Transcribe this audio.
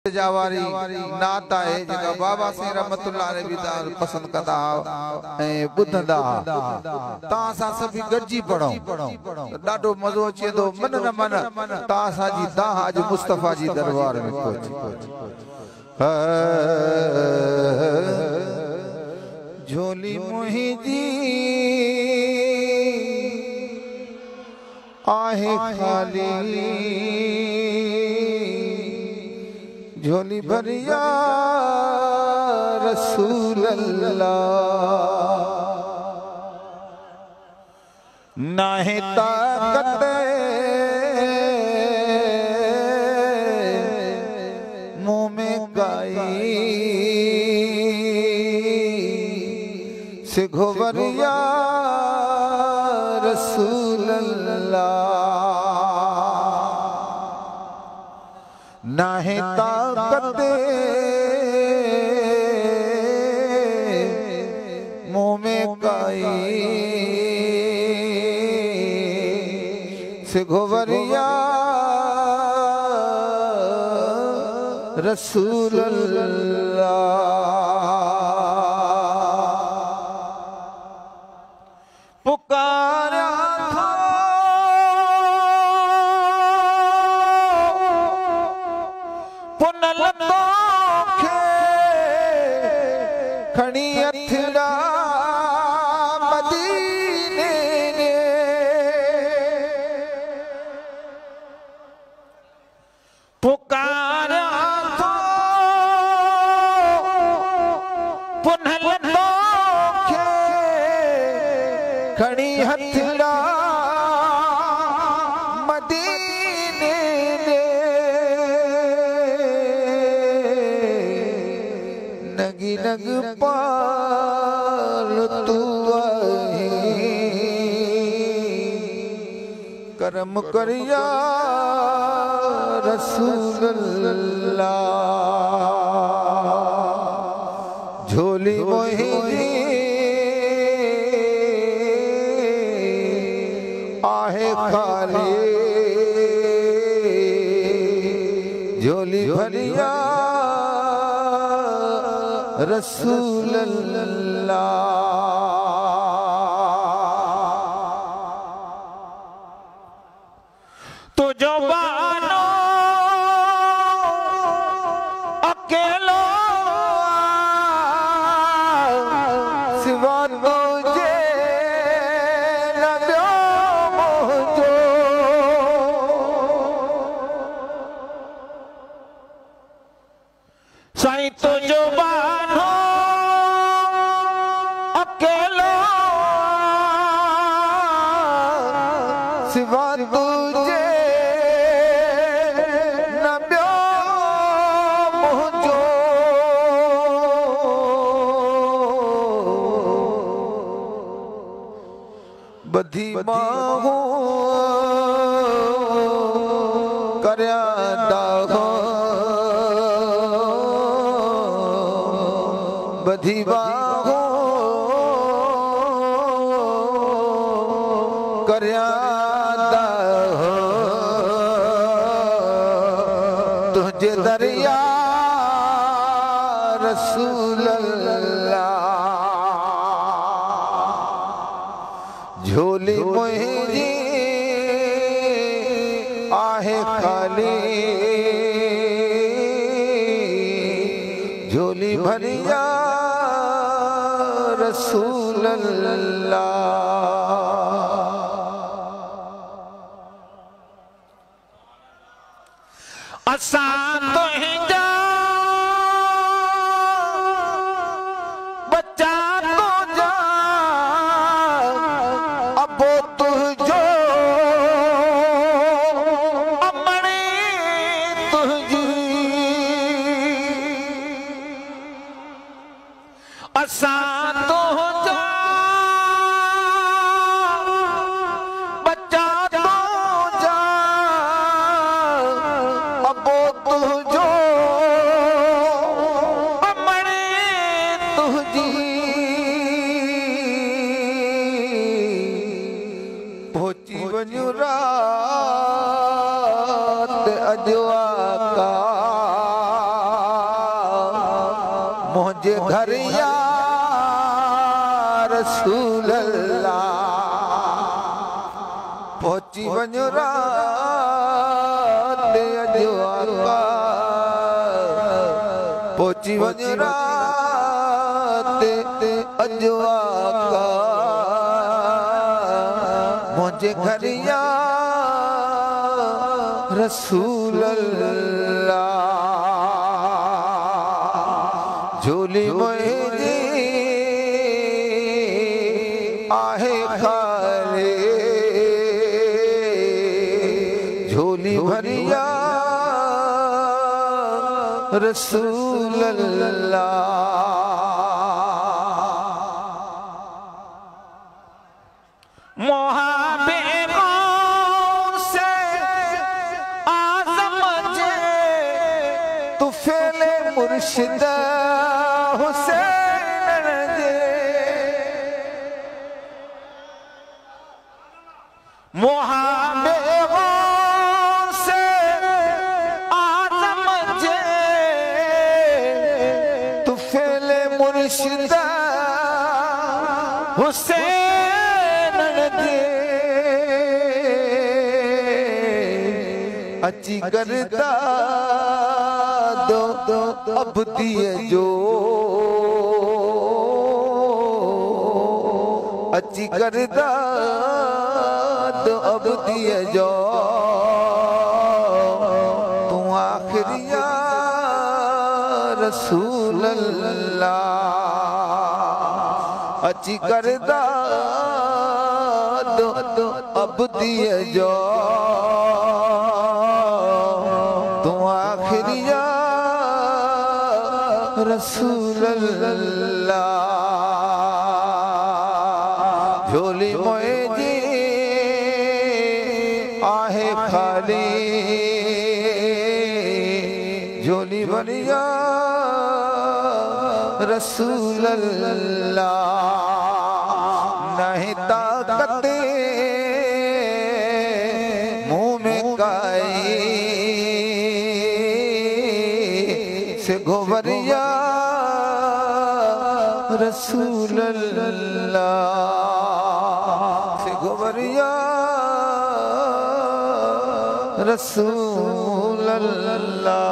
इल्तिजावारी नात है जका बाबा सी रहमतुल्लाह अलैहि भी पसंद करदा ए बुधंदा ता सा सभी गजी पढ़ो डाडो मजो अचे तो मन न मन ता सा जी ता आज मुस्तफा जी दरबार में पहुंची झोली मोही जी आहे खाली झोली भरिया रसूल अल्लाह नाहे ताकत मुँह में गाई सिखो भरिया रसूल अल्लाह नाहे ताकत मुँह में गाई सिखो भरिया रसूल अल्लाह पुकारा था पुनल तोखे खणी अथड़ा मदीने ने पुकारा था पुनल तोखे खणी हथड़ा मदीने ने नगी नग पाल तू करम करिया रसूल अल्लाह झोली मोही आहे खाली झोली भरिया रसूल अल्लाह तो जो बानो अकेलो सिवा तुझे न ॿियो मुंहिंजो साईं तुझो बानो अकेलो सिवा तुझे न ॿियो मुंहिंजो बधी बाहूं करया दाहो बधी बाहूं करया दाहो तुझे दरिया रसूल अल्लाह झोली मोही आहे खाली झोली भरिया रसूल अल्लाह असां तुंहिंजा बच्चा तुंहिंजा अबो तुंहिंजो अमणी तुंहिंजी असां तुंहिंजा बच्चा तुंहिंजा अबो तुंहिंजो अमणी तुंहिंजी पहुची वञू रात अॼु आका मुझे घर या रसूल अल्लाह पहुंची वञो रात अॼु आका पहुंची वञो रात अॼु आका मुझे घर या रसूल अल्लाह झोली मुंहिंजी आहे खाली झोली भरिया रसूल अल्लाह मुर्शिद हुसैन जे मोहब्बे से आदम जे तुफेले मुर्शिद हुसैन जे अची करदा अब्दी जो अची करदा अब्दी जो तू आखिरिया रसूल अल्लाह अची करदा अब्दी जो तू आखिरिया रसूल अल्लाह झोली मुंहिंजी आहे खाली झोली भरिया रसूल अल्लाह नहीं ताकत मुंह में काई से गोवरिया रसूल अल्लाह से गोवरिया रसूल अल्लाह